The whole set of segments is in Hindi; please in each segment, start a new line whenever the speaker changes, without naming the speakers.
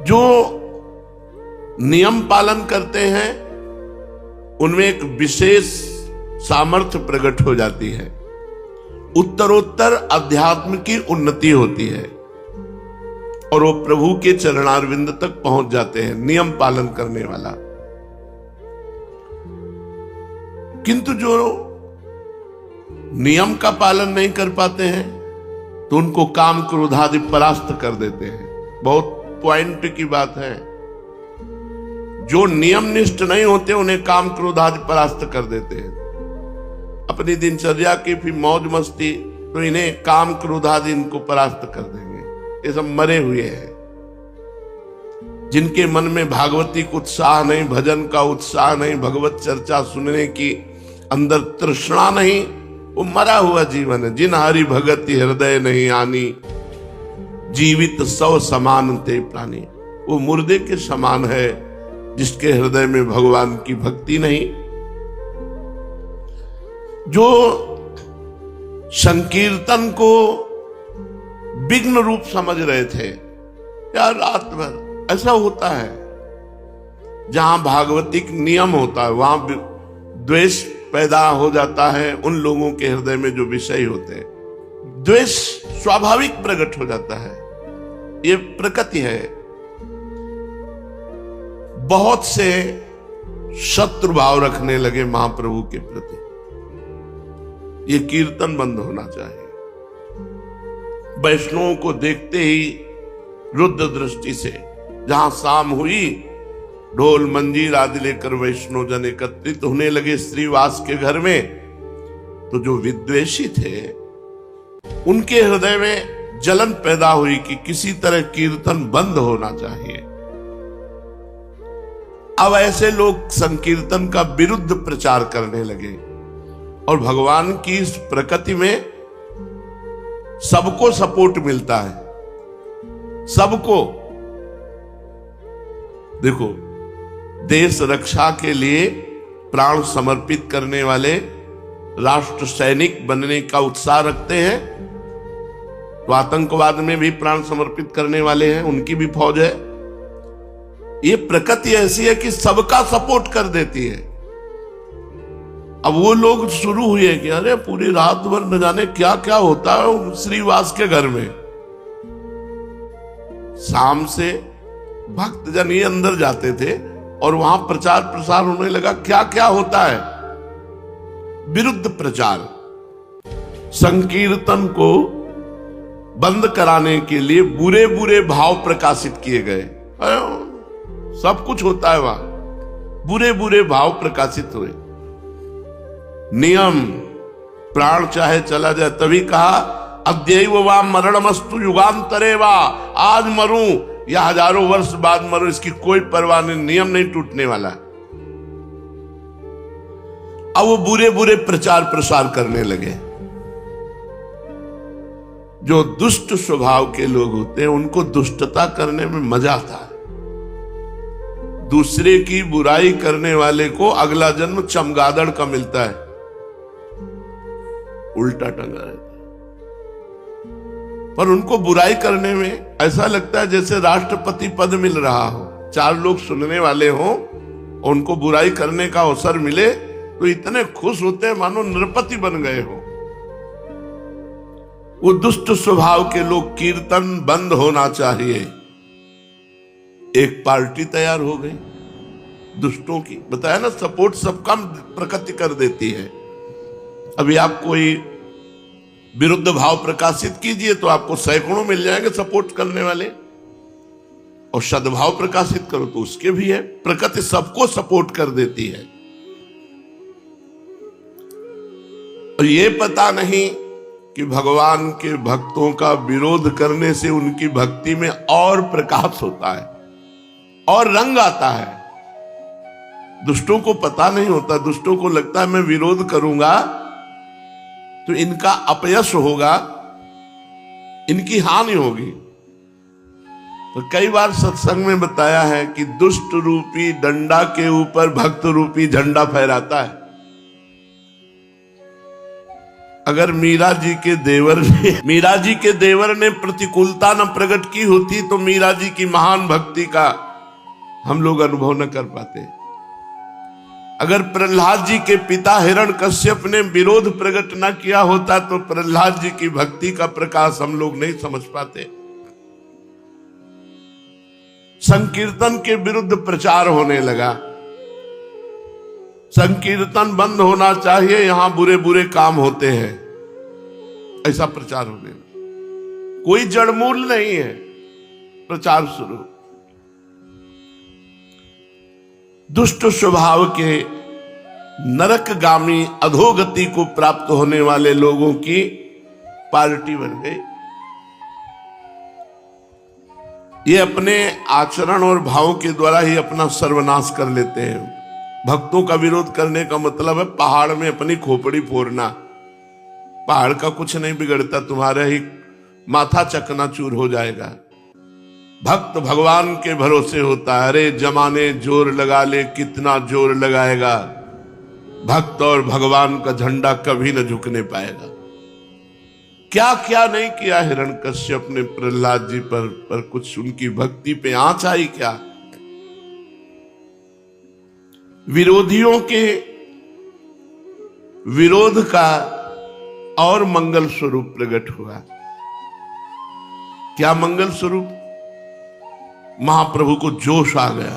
जो नियम पालन करते हैं उनमें एक विशेष सामर्थ्य प्रकट हो जाती है, उत्तरोत्तर अध्यात्म की उन्नति होती है और वो प्रभु के चरणारविंद तक पहुंच जाते हैं, नियम पालन करने वाला। किंतु जो नियम का पालन नहीं कर पाते हैं तो उनको काम क्रोध आदि परास्त कर देते हैं। बहुत पॉइंट की बात है, जो नियम निष्ठ नहीं होते उन्हें काम क्रोध आदि परास्त कर देते हैं। अपनी दिनचर्या की फिर मौज मस्ती, तो इन्हें काम क्रोध आदि इनको परास्त कर देंगे। ये सब मरे हुए हैं, जिनके मन में भागवती का उत्साह नहीं, भजन का उत्साह नहीं, भगवत चर्चा सुनने की अंदर तृष्णा नहीं, वो मरा हुआ जीवन है। जिन हरि भगति हृदय नहीं आनी, जीवित सौ समान ते प्राणी। वो मुर्दे के समान है जिसके हृदय में भगवान की भक्ति नहीं। जो संकीर्तन को विघ्न रूप समझ रहे थे, यार रात भर ऐसा होता है, जहां भागवतिक नियम होता है वहां द्वेष पैदा हो जाता है। उन लोगों के हृदय में जो विषय होते हैं, द्वेष स्वाभाविक प्रकट हो जाता है, ये प्रकृति है। बहुत से शत्रु भाव रखने लगे महाप्रभु के प्रति। ये कीर्तन बंद होना चाहिए। वैष्णवों को देखते ही रुद्र दृष्टि से, जहां शाम हुई ढोल मंजीर आदि लेकर वैष्णव जन एकत्रित होने लगे श्रीवास के घर में, तो जो विद्वेषी थे उनके हृदय में जलन पैदा हुई कि किसी तरह कीर्तन बंद होना चाहिए। अब ऐसे लोग संकीर्तन का विरुद्ध प्रचार करने लगे और भगवान की इस प्रकृति में सबको सपोर्ट मिलता है, सबको। देखो, देश रक्षा के लिए प्राण समर्पित करने वाले राष्ट्र सैनिक बनने का उत्साह रखते हैं, तो आतंकवाद में भी प्राण समर्पित करने वाले हैं, उनकी भी फौज है। ये प्रकृति ऐसी है कि सबका सपोर्ट कर देती है। अब वो लोग शुरू हुए कि अरे पूरी रात भर न जाने क्या क्या होता है श्रीवास के घर में। शाम से भक्तजन ही अंदर जाते थे और वहां प्रचार प्रसार होने लगा, क्या क्या होता है, विरुद्ध प्रचार। संकीर्तन को बंद कराने के लिए बुरे बुरे भाव प्रकाशित किए गए। सब कुछ होता है वहां, बुरे बुरे भाव प्रकाशित हुए। नियम, प्राण चाहे चला जाए, तभी कहा अद्यैव वा मरणमस्तु युगांतरे वा, आज मरूं या हजारों वर्ष बाद मरूं, इसकी कोई परवाह नहीं, नियम नहीं टूटने वाला। अब वो बुरे बुरे प्रचार प्रसार करने लगे। जो दुष्ट स्वभाव के लोग होते हैं उनको दुष्टता करने में मजा आता है। दूसरे की बुराई करने वाले को अगला जन्म चमगादड़ का मिलता है, उल्टा टंगा रहता है। पर उनको बुराई करने में ऐसा लगता है जैसे राष्ट्रपति पद मिल रहा हो, चार लोग सुनने वाले हो और उनको बुराई करने का अवसर मिले तो इतने खुश होते हैं मानो नृपति बन गए हो। वो दुष्ट स्वभाव के लोग, कीर्तन बंद होना चाहिए। एक पार्टी तैयार हो गई दुष्टों की, बताया ना, सपोर्ट सबका प्रकृति कर देती है। अभी आप कोई विरुद्ध भाव प्रकाशित कीजिए तो आपको सैकड़ों मिल जाएंगे सपोर्ट करने वाले, और सद्भाव प्रकाशित करो तो उसके भी है। प्रकृति सबको सपोर्ट कर देती है। और ये पता नहीं कि भगवान के भक्तों का विरोध करने से उनकी भक्ति में और प्रकाश होता है और रंग आता है। दुष्टों को पता नहीं होता, दुष्टों को लगता है मैं विरोध करूंगा तो इनका अपयश होगा, इनकी हानि होगी। तो कई बार सत्संग में बताया है कि दुष्ट रूपी डंडा के ऊपर भक्त रूपी झंडा फहराता है। अगर मीरा जी के देवर ने प्रतिकूलता न प्रकट की होती तो मीरा जी की महान भक्ति का हम लोग अनुभव न कर पाते। अगर प्रहलाद जी के पिता हिरण्यकश्यप ने विरोध प्रकट न किया होता तो प्रहलाद जी की भक्ति का प्रकाश हम लोग नहीं समझ पाते। संकीर्तन के विरुद्ध प्रचार होने लगा, संकीर्तन बंद होना चाहिए, यहां बुरे बुरे काम होते हैं, ऐसा प्रचार होने लगा। कोई जड़मूल नहीं है, प्रचार शुरू। दुष्ट स्वभाव के नरकगामी अधोगति को प्राप्त होने वाले लोगों की पार्टी बन गई। ये अपने आचरण और भावों के द्वारा ही अपना सर्वनाश कर लेते हैं। भक्तों का विरोध करने का मतलब है पहाड़ में अपनी खोपड़ी फोड़ना। पहाड़ का कुछ नहीं बिगड़ता, तुम्हारा ही माथा चकनाचूर हो जाएगा। भक्त भगवान के भरोसे होता है। अरे जमाने जोर लगा ले, कितना जोर लगाएगा, भक्त और भगवान का झंडा कभी न झुकने पाएगा। क्या क्या नहीं किया हिरण्यकश्यप ने प्रहलाद जी पर कुछ उनकी भक्ति पे आंच आई क्या? विरोधियों के विरोध का और मंगल स्वरूप प्रकट हुआ। क्या मंगल स्वरूप? महाप्रभु को जोश आ गया।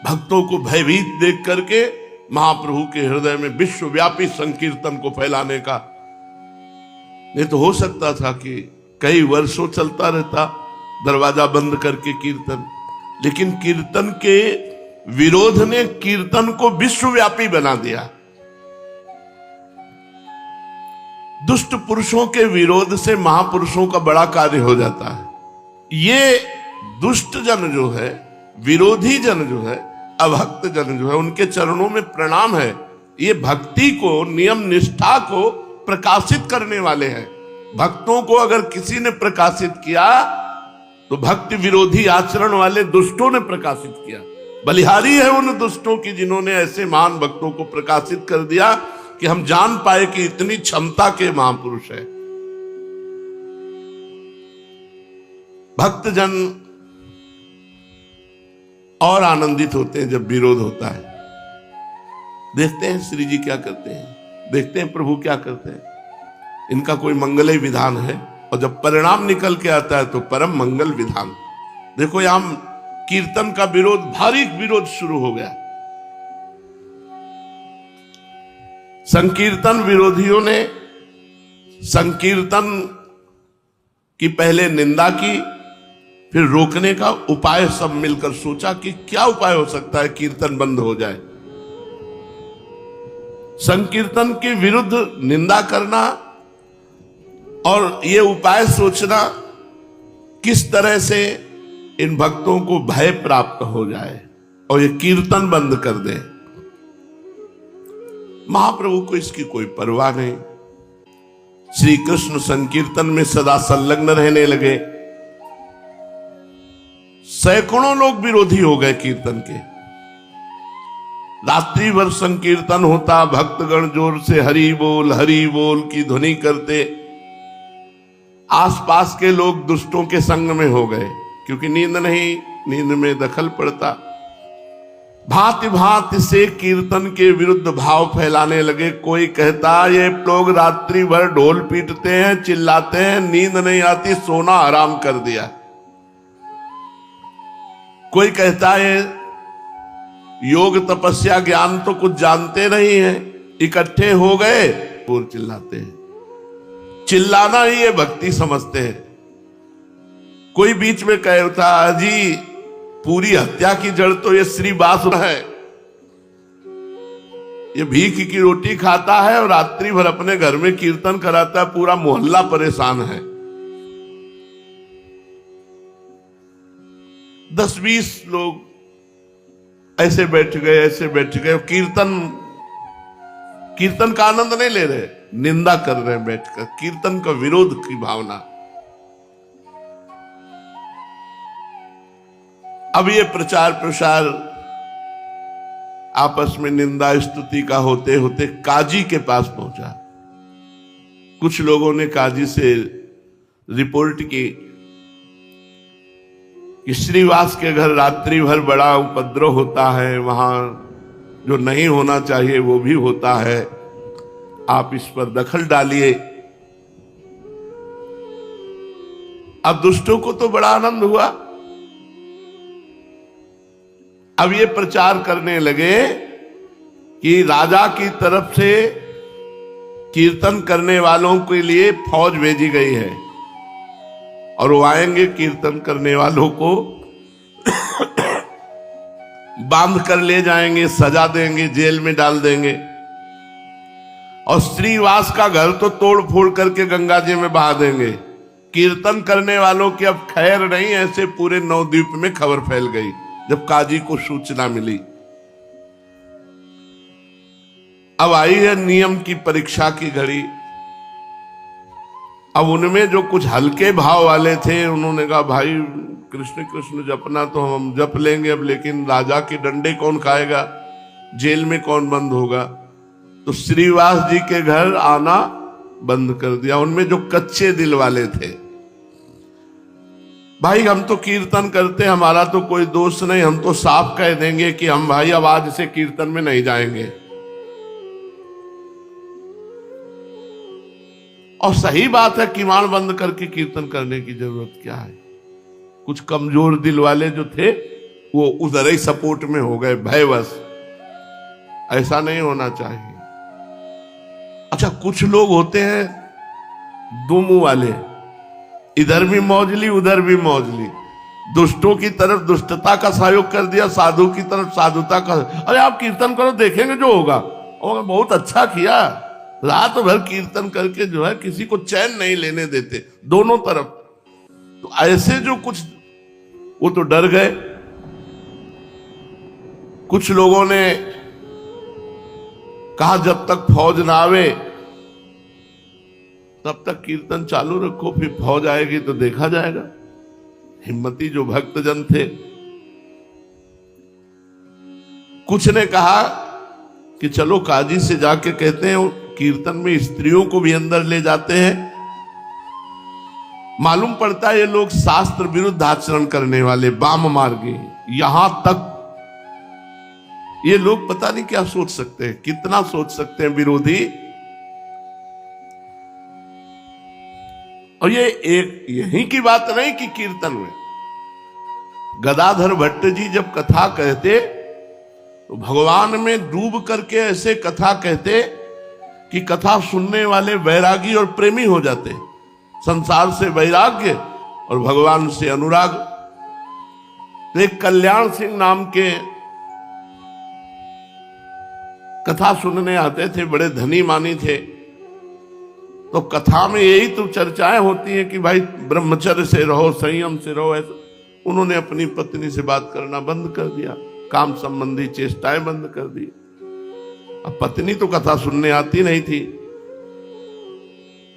भक्तों को भयभीत देख करके महाप्रभु के हृदय में विश्वव्यापी संकीर्तन को फैलाने का, नहीं तो हो सकता था कि कई वर्षों चलता रहता दरवाजा बंद करके कीर्तन, लेकिन कीर्तन के विरोध ने कीर्तन को विश्वव्यापी बना दिया। दुष्ट पुरुषों के विरोध से महापुरुषों का बड़ा कार्य हो जाता है। ये दुष्ट जन जो है, विरोधी जन जो है, अभक्त जन जो है, उनके चरणों में प्रणाम है। ये भक्ति को, नियम निष्ठा को प्रकाशित करने वाले हैं। भक्तों को अगर किसी ने प्रकाशित किया तो भक्ति विरोधी आचरण वाले दुष्टों ने प्रकाशित किया। बलिहारी है उन दुष्टों की जिन्होंने ऐसे महान भक्तों को प्रकाशित कर दिया कि हम जान पाए कि इतनी क्षमता के महापुरुष है। भक्तजन और आनंदित होते हैं जब विरोध होता है। देखते हैं श्री जी क्या करते हैं, देखते हैं प्रभु क्या करते हैं। इनका कोई मंगल विधान है और जब परिणाम निकल के आता है तो परम मंगल विधान। देखो यहां कीर्तन का विरोध, भारी विरोध शुरू हो गया। संकीर्तन विरोधियों ने संकीर्तन की पहले निंदा की, फिर रोकने का उपाय सब मिलकर सोचा कि क्या उपाय हो सकता है कीर्तन बंद हो जाए। संकीर्तन के विरुद्ध निंदा करना और ये उपाय सोचना किस तरह से इन भक्तों को भय प्राप्त हो जाए और ये कीर्तन बंद कर दे। महाप्रभु को इसकी कोई परवाह नहीं। श्री कृष्ण संकीर्तन में सदा संलग्न रहने लगे। सैकड़ों लोग विरोधी हो गए कीर्तन के। रात्रि भर संकीर्तन होता, भक्तगण जोर से हरि बोल की ध्वनि करते। आसपास के लोग दुष्टों के संग में हो गए क्योंकि नींद नहीं, नींद में दखल पड़ता। भांति भांति से कीर्तन के विरुद्ध भाव फैलाने लगे। कोई कहता ये लोग रात्रि भर ढोल पीटते हैं, चिल्लाते हैं, नींद नहीं आती, सोना हराम कर दिया। कोई कहता है योग तपस्या ज्ञान तो कुछ जानते नहीं है, इकट्ठे हो गए और चिल्लाते हैं। चिल्लाना ही ये भक्ति समझते हैं। कोई बीच में कहता जी पूरी हत्या की जड़ तो ये श्री बासुर है, ये भीख की रोटी खाता है और रात्रि भर अपने घर में कीर्तन कराता है, पूरा मोहल्ला परेशान है। 10-20 लोग ऐसे बैठ गए, कीर्तन का आनंद नहीं ले रहे, निंदा कर रहे हैं बैठकर, कीर्तन का विरोध की भावना। अब ये प्रचार प्रसार आपस में निंदा स्तुति का होते होते काजी के पास पहुंचा। कुछ लोगों ने काजी से रिपोर्ट की कि श्रीवास के घर रात्रि भर बड़ा उपद्रव होता है, वहां जो नहीं होना चाहिए वो भी होता है, आप इस पर दखल डालिए। अब दुष्टों को तो बड़ा आनंद हुआ। अब ये प्रचार करने लगे कि राजा की तरफ से कीर्तन करने वालों के लिए फौज भेजी गई है और वो आएंगे, कीर्तन करने वालों को बांध कर ले जाएंगे, सजा देंगे, जेल में डाल देंगे। और श्रीवास का घर तो तोड़ फोड़ करके गंगा जी में बहा देंगे। कीर्तन करने वालों की अब खैर नहीं, ऐसे पूरे नवद्वीप में खबर फैल गई जब काजी को सूचना मिली। अब आई है नियम की परीक्षा की घड़ी। अब उनमें जो कुछ हल्के भाव वाले थे उन्होंने कहा भाई कृष्ण कृष्ण जपना तो हम जप लेंगे अब, लेकिन राजा के डंडे कौन खाएगा, जेल में कौन बंद होगा। तो श्रीवास जी के घर आना बंद कर दिया। उनमें जो कच्चे दिल वाले थे, भाई हम तो कीर्तन करते, हमारा तो कोई दोष नहीं, हम तो साफ कह देंगे कि हम भाई अब आज से कीर्तन में नहीं जाएंगे। और सही बात है, किवाड़ बंद करके कीर्तन करने की जरूरत क्या है। कुछ कमजोर दिल वाले जो थे वो उधर ही सपोर्ट में हो गए भयवश। ऐसा नहीं होना चाहिए। अच्छा, कुछ लोग होते हैं दो मुंह वाले, इधर भी मौजली उधर भी मौजली। दुष्टों की तरफ दुष्टता का सहयोग कर दिया, साधु की तरफ साधुता का। अरे आप कीर्तन करो, देखेंगे जो होगा। और बहुत अच्छा किया, रात भर कीर्तन करके जो है किसी को चैन नहीं लेने देते दोनों तरफ। तो ऐसे जो कुछ वो तो डर गए। कुछ लोगों ने कहा जब तक फौज ना आवे तब तक कीर्तन चालू रखो, फिर फौज आएगी तो देखा जाएगा। हिम्मती जो भक्तजन थे। कुछ ने कहा कि चलो काजी से जाके कहते हैं कीर्तन में स्त्रियों को भी अंदर ले जाते हैं। मालूम पड़ता है ये लोग शास्त्र विरुद्ध आचरण करने वाले वाम मार्गी। यहां तक ये लोग पता नहीं क्या सोच सकते हैं, कितना सोच सकते हैं विरोधी। और ये एक यहीं की बात नहीं कि कीर्तन में गदाधर भट्ट जी जब कथा कहते तो भगवान में डूब करके ऐसे कथा कहते कि कथा सुनने वाले वैरागी और प्रेमी हो जाते। संसार से वैराग्य और भगवान से अनुराग। तो एक कल्याण सिंह नाम के कथा सुनने आते थे, बड़े धनी मानी थे। तो कथा में यही तो चर्चाएं होती हैं कि भाई ब्रह्मचर्य से रहो, संयम से रहो। ऐसा उन्होंने अपनी पत्नी से बात करना बंद कर दिया, काम संबंधी चेष्टाएं बंद कर दी। अब पत्नी तो कथा सुनने आती नहीं थी।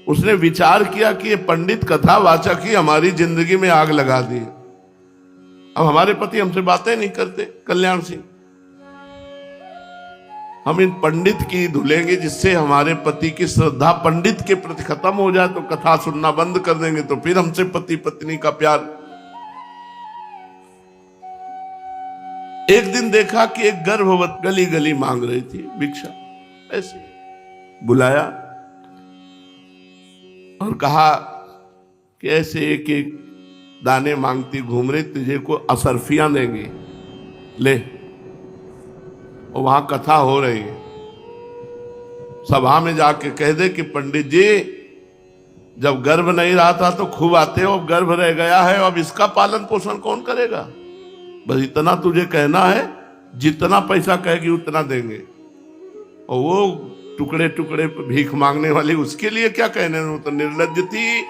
उसने विचार किया कि ये पंडित कथा वाचक ही हमारी जिंदगी में आग लगा दी। अब हमारे पति हमसे बातें नहीं करते। कल्याण सिंह, हम इन पंडित की धुलेंगे जिससे हमारे पति की श्रद्धा पंडित के प्रति खत्म हो जाए, तो कथा सुनना बंद कर देंगे, तो फिर हमसे पति पत्नी का प्यार। एक दिन देखा कि एक गर्भवत गली गली मांग रही थी भिक्षा। ऐसे बुलाया और कहा कि ऐसे एक एक दाने मांगती घूम रही, तुझे को असरफियां देंगी, ले। और वहां कथा हो रही है। सभा में जाके कह दे कि पंडित जी जब गर्भ नहीं रहा था तो खूब आते हो, अब गर्भ रह गया है, अब इसका पालन पोषण कौन करेगा। बस इतना तुझे कहना है, जितना पैसा कहेगी उतना देंगे। और वो टुकड़े टुकड़े भीख मांगने वाली, उसके लिए क्या कहने, वो तो निर्लज्ज थी।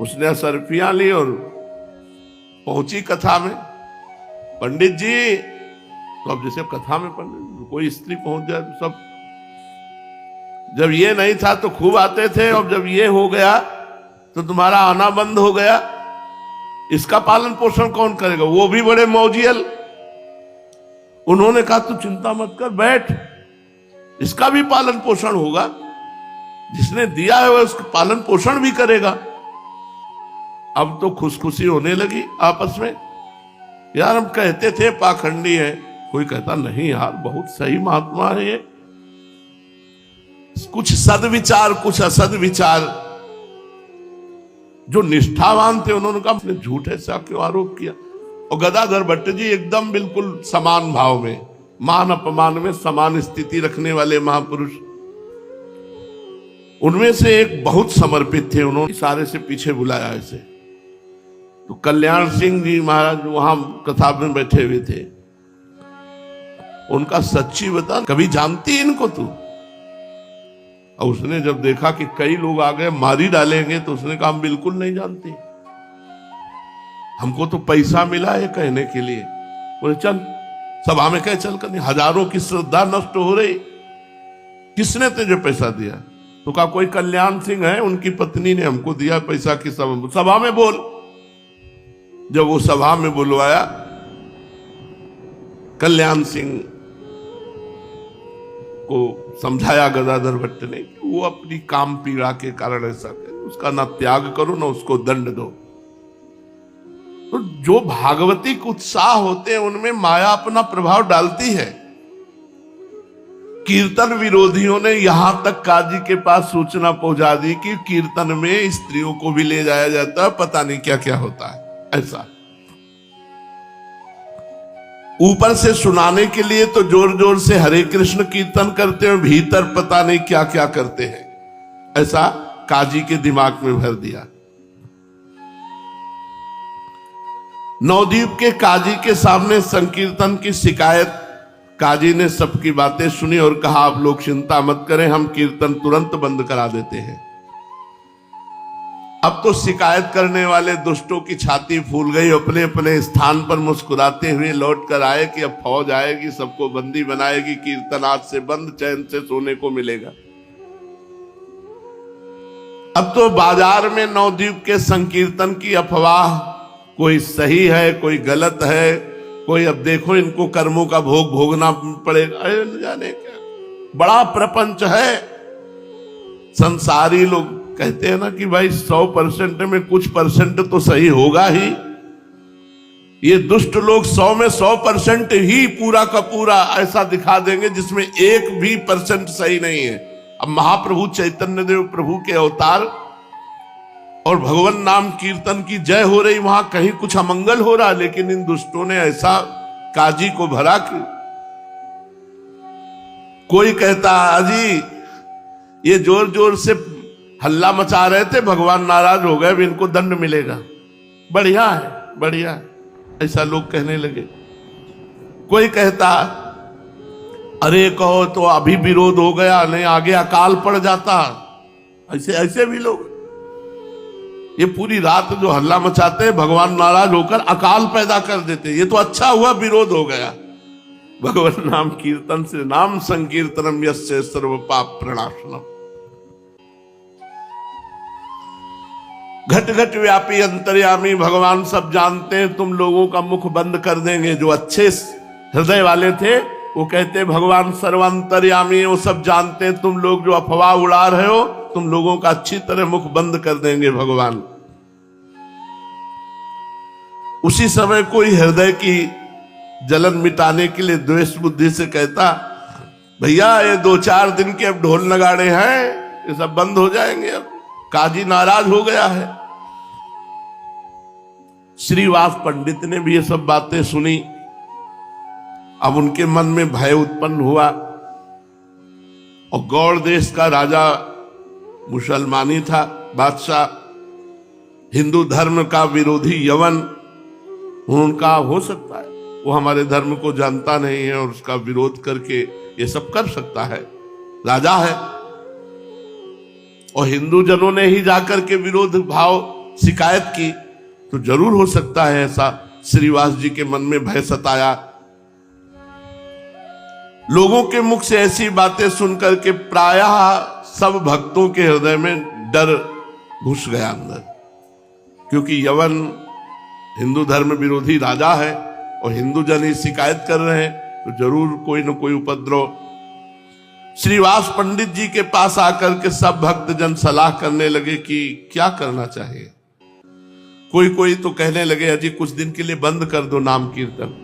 उसने असरफियां ली और पहुंची कथा में। पंडित जी, तो अब जैसे कथा में पंडित कोई स्त्री पहुंच जाए तो सब, जब ये नहीं था तो खूब आते थे, अब जब ये हो गया तो तुम्हारा आना बंद हो गया, इसका पालन पोषण कौन करेगा। वो भी बड़े मौजियल। उन्होंने कहा तू चिंता मत कर, बैठ, इसका भी पालन पोषण होगा, जिसने दिया है वह उसका पालन पोषण भी करेगा। अब तो खुशखुशी होने लगी आपस में। यार हम कहते थे पाखंडी है, कोई कहता नहीं यार बहुत सही महात्मा है ये। कुछ सदविचार कुछ असद विचार, जो निष्ठावान थे उन्होंने कहा आपने झूठ ऐसा क्यों आरोप किया। और गदाधर भट्ट जी एकदम बिल्कुल समान भाव में, मान अपमान में समान स्थिति रखने वाले महापुरुष। उनमें से एक बहुत समर्पित थे, उन्होंने इशारे से पीछे बुलाया ऐसे। तो कल्याण सिंह जी महाराज वहां कथा में बैठे हुए थे। उनका सच्ची बता, कभी जानती इनको तू? और उसने जब देखा कि कई लोग आ गए मारी डालेंगे, तो उसने कहा हम बिल्कुल नहीं जानती, हमको तो पैसा मिला है कहने के लिए। बोले चल सभा में कह चल कर, हजारों की श्रद्धा नष्ट हो रही, किसने तुझे पैसा दिया? तो कहा कोई कल्याण सिंह है, उनकी पत्नी ने हमको दिया पैसा की सभा में बोल। जब वो सभा में बुलवाया, कल्याण सिंह को समझाया गदाधर भट्ट ने कि वो अपनी काम पीड़ा के कारण ऐसा करे, उसका ना त्याग करो ना उसको दंड दो। तो जो भागवतिक उत्साह होते हैं उनमें माया अपना प्रभाव डालती है। कीर्तन विरोधियों ने यहां तक काजी के पास सूचना पहुंचा दी कि कीर्तन में स्त्रियों को भी ले जाया जाता है, पता नहीं क्या क्या होता है ऐसा। ऊपर से सुनाने के लिए तो जोर जोर से हरे कृष्ण कीर्तन करते हैं, भीतर पता नहीं क्या क्या करते हैं, ऐसा काजी के दिमाग में भर दिया। नवद्वीप के काजी के सामने संकीर्तन की शिकायत, काजी ने सबकी बातें सुनी और कहा आप लोग चिंता मत करें, हम कीर्तन तुरंत बंद करा देते हैं। अब तो शिकायत करने वाले दुष्टों की छाती फूल गई, अपने अपने स्थान पर मुस्कुराते हुए लौट कर आए कि अब फौज आएगी, सबको बंदी बनाएगी, कीर्तन आज से बंद, चैन से सोने को मिलेगा। अब तो बाजार में नवद्वीप के संकीर्तन की अफवाह, कोई सही है कोई गलत है, कोई अब देखो इनको कर्मों का भोग भोगना पड़ेगा, अरे न जाने क्या बड़ा प्रपंच है। संसारी लोग कहते हैं ना कि भाई 100% में कुछ परसेंट तो सही होगा ही। ये दुष्ट लोग 100 में 100% ही पूरा का पूरा ऐसा दिखा देंगे जिसमें एक भी परसेंट सही नहीं है। अब महाप्रभु चैतन्य देव प्रभु के अवतार और भगवान नाम कीर्तन की जय हो रही, वहां कहीं कुछ अमंगल हो रहा, लेकिन इन दुष्टों ने ऐसा काजी को भरा कि कोई कहता अजी ये जोर जोर से हल्ला मचा रहे थे, भगवान नाराज हो गए, अब इनको दंड मिलेगा, बढ़िया है बढ़िया है, ऐसा लोग कहने लगे। कोई कहता अरे कहो तो अभी विरोध हो गया, नहीं आगे अकाल पड़ जाता, ऐसे ऐसे भी लोग। ये पूरी रात जो हल्ला मचाते हैं, भगवान नाराज होकर अकाल पैदा कर देते, ये तो अच्छा हुआ विरोध हो गया। भगवान नाम कीर्तन से, नाम संकीर्तनम यस्य सर्व पाप प्रणाशनम। घट घट व्यापी अंतर्यामी, भगवान सब जानते हैं, तुम लोगों का मुख बंद कर देंगे। जो अच्छे हृदय वाले थे वो कहते भगवान सर्वांतर्यामी, वो सब जानते हैं, तुम लोग जो अफवाह उड़ा रहे हो, तुम लोगों का अच्छी तरह मुख बंद कर देंगे भगवान। उसी समय कोई हृदय की जलन मिटाने के लिए द्वेष बुद्धि से कहता भैया ये 2-4 दिन के अब ढोल नगाड़े हैं, ये सब बंद हो जाएंगे, अब काजी नाराज हो गया है। श्रीवास पंडित ने भी ये सब बातें सुनी। अब उनके मन में भय उत्पन्न हुआ, और गौड़ देश का राजा मुसलमानी था, बादशाह, हिंदू धर्म का विरोधी यवन, उनका हो सकता है वो हमारे धर्म को जानता नहीं है और उसका विरोध करके ये सब कर सकता है, राजा है। और हिंदू जनों ने ही जाकर के विरोध भाव शिकायत की, तो जरूर हो सकता है ऐसा। श्रीवास जी के मन में भय सताया। लोगों के मुख से ऐसी बातें सुनकर के प्रायः सब भक्तों के हृदय में डर घुस गया अंदर, क्योंकि यवन हिंदू धर्म विरोधी राजा है और हिंदू जन ही शिकायत कर रहे हैं तो जरूर कोई न कोई उपद्रव। श्रीवास पंडित जी के पास आकर के सब भक्तजन सलाह करने लगे कि क्या करना चाहिए। कोई कोई तो कहने लगे अजी कुछ दिन के लिए बंद कर दो नाम कीर्तन,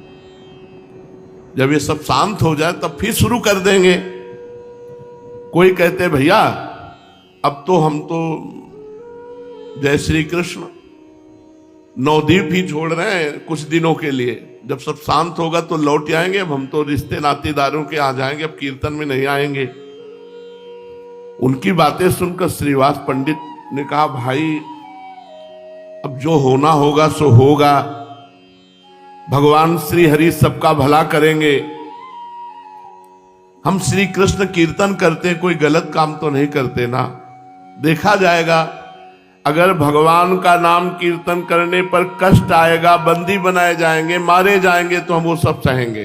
जब ये सब शांत हो जाए तब फिर शुरू कर देंगे। कोई कहते भैया अब तो हम तो जय श्री कृष्ण नवद्वीप ही छोड़ रहे हैं कुछ दिनों के लिए, जब सब शांत होगा तो लौट आएंगे। अब हम तो रिश्ते नातेदारों के आ जाएंगे, अब कीर्तन में नहीं आएंगे। उनकी बातें सुनकर श्रीवास पंडित ने कहा भाई अब जो होना होगा सो होगा, भगवान श्री हरि सबका भला करेंगे। हम श्री कृष्ण कीर्तन करते, कोई गलत काम तो नहीं करते ना, देखा जाएगा। अगर भगवान का नाम कीर्तन करने पर कष्ट आएगा, बंदी बनाए जाएंगे, मारे जाएंगे, तो हम वो सब सहेंगे।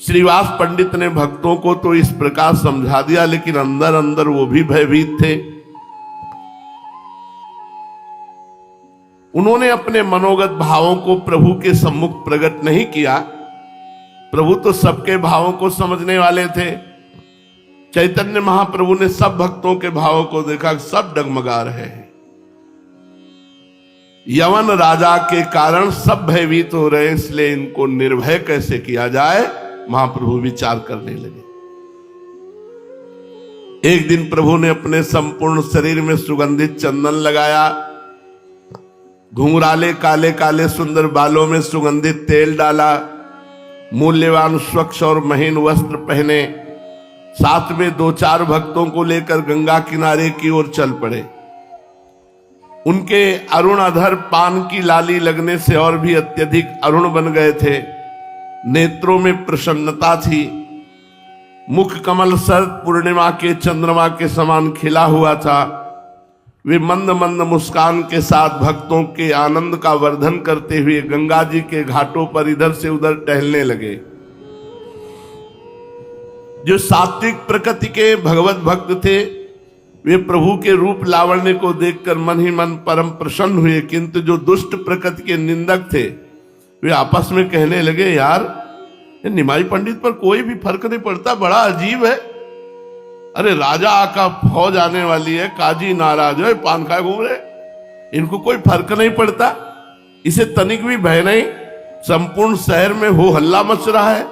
श्रीवास पंडित ने भक्तों को तो इस प्रकार समझा दिया, लेकिन अंदर अंदर वो भी भयभीत थे। उन्होंने अपने मनोगत भावों को प्रभु के सम्मुख प्रकट नहीं किया। प्रभु तो सबके भावों को समझने वाले थे। चैतन्य महाप्रभु ने सब भक्तों के भावों को देखा, सब डगमगा रहे हैं। यवन राजा के कारण सब भयभीत हो रहे हैं, इसलिए इनको निर्भय कैसे किया जाए, महाप्रभु विचार करने लगे। एक दिन प्रभु ने अपने संपूर्ण शरीर में सुगंधित चंदन लगाया, घुंघराले काले काले सुंदर बालों में सुगंधित तेल डाला, मूल्यवान स्वच्छ और महीन वस्त्र पहने, साथ में 2-4 भक्तों को लेकर गंगा किनारे की ओर चल पड़े। उनके अरुण अधर पान की लाली लगने से और भी अत्यधिक अरुण बन गए थे। नेत्रों में प्रसन्नता थी, मुख कमल शरद पूर्णिमा के चंद्रमा के समान खिला हुआ था। वे मंद मंद मुस्कान के साथ भक्तों के आनंद का वर्धन करते हुए गंगा जी के घाटों पर इधर से उधर टहलने लगे। जो सात्विक प्रकृति के भगवत भक्त थे, वे प्रभु के रूप लावण्य को देखकर मन ही मन परम प्रसन्न हुए, किंतु जो दुष्ट प्रकृति के निंदक थे, वे आपस में कहने लगे यार निमाई पंडित पर कोई भी फर्क नहीं पड़ता, बड़ा अजीब है। अरे राजा का फौज आने वाली है, काजी नाराज है, पान खाए घूम रहे, इनको कोई फर्क नहीं पड़ता, इसे तनिक भी भय नहीं। संपूर्ण शहर में हो हल्ला मच रहा है,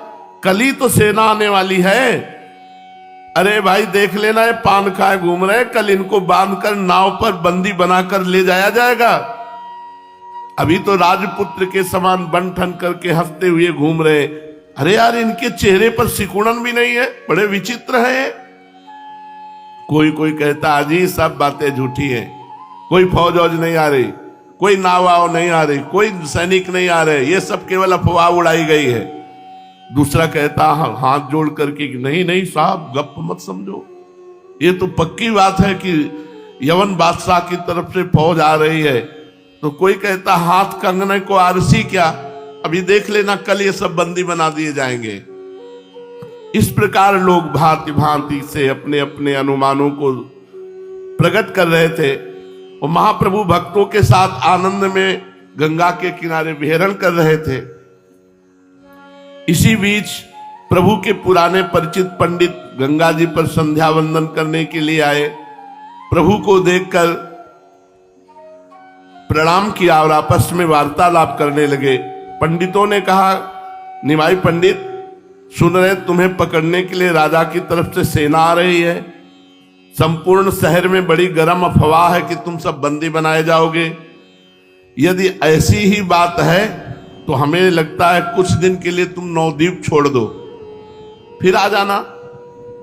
कल ही तो सेना आने वाली है। अरे भाई देख लेना, है पान खाए घूम रहे, कल इनको बांधकर नाव पर बंदी बनाकर ले जाया जाएगा। अभी तो राजपुत्र के समान बन ठन करके हंसते हुए घूम रहे। अरे यार इनके चेहरे पर सिकुड़न भी नहीं है, बड़े विचित्र है। कोई कोई कहता अजी सब बातें झूठी हैं, कोई फौज वौज नहीं आ रही, कोई नाव नहीं आ रही, कोई सैनिक नहीं आ रहे, ये सब केवल अफवाह उड़ाई गई है। दूसरा कहता हाथ जोड़ करके नहीं नहीं साहब गप मत समझो, ये तो पक्की बात है कि यवन बादशाह की तरफ से फौज आ रही है। तो कोई कहता हाथ कंगने को आरसी क्या, अभी देख लेना कल ये सब बंदी बना दिए जाएंगे। इस प्रकार लोग भांति भांति से अपने अपने अनुमानों को प्रकट कर रहे थे और महाप्रभु भक्तों के साथ आनंद में गंगा के किनारे विहरण कर रहे थे। इसी बीच प्रभु के पुराने परिचित पंडित गंगा जी पर संध्या वंदन करने के लिए आए। प्रभु को देखकर प्रणाम किया और आपस में वार्तालाप करने लगे। पंडितों ने कहा निमाई पंडित सुन रहे तुम्हें पकड़ने के लिए राजा की तरफ से सेना आ रही है, संपूर्ण शहर में बड़ी गर्म अफवाह है कि तुम सब बंदी बनाए जाओगे। यदि ऐसी ही बात है तो हमें लगता है कुछ दिन के लिए तुम नवद्वीप छोड़ दो, फिर आ जाना।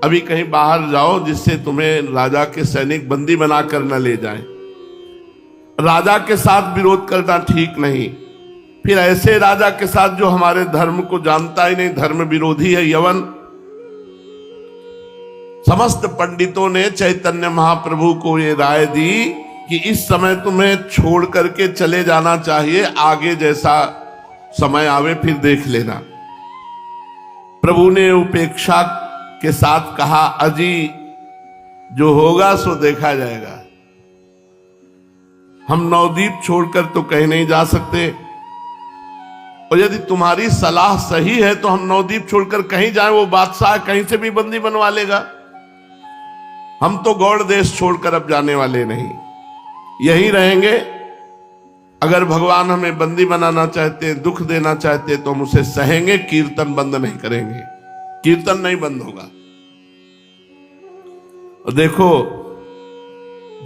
अभी कहीं बाहर जाओ जिससे तुम्हें राजा के सैनिक बंदी बनाकर न ले जाएं। राजा के साथ विरोध करना ठीक नहीं, फिर ऐसे राजा के साथ जो हमारे धर्म को जानता ही नहीं, धर्म विरोधी है यवन। समस्त पंडितों ने चैतन्य महाप्रभु को ये राय दी कि इस समय तुम्हें छोड़ करके चले जाना चाहिए, आगे जैसा समय आवे फिर देख लेना। प्रभु ने उपेक्षा के साथ कहा अजी जो होगा सो देखा जाएगा, हम नवद्वीप छोड़कर तो कहीं नहीं जा सकते और यदि तुम्हारी सलाह सही है तो हम नवद्वीप छोड़कर कहीं जाएं, वो बादशाह कहीं से भी बंदी बनवा लेगा। हम तो गौड़ देश छोड़कर अब जाने वाले नहीं, यहीं रहेंगे। अगर भगवान हमें बंदी बनाना चाहते, दुख देना चाहते तो हम उसे सहेंगे, कीर्तन बंद नहीं करेंगे, कीर्तन नहीं बंद होगा। और देखो,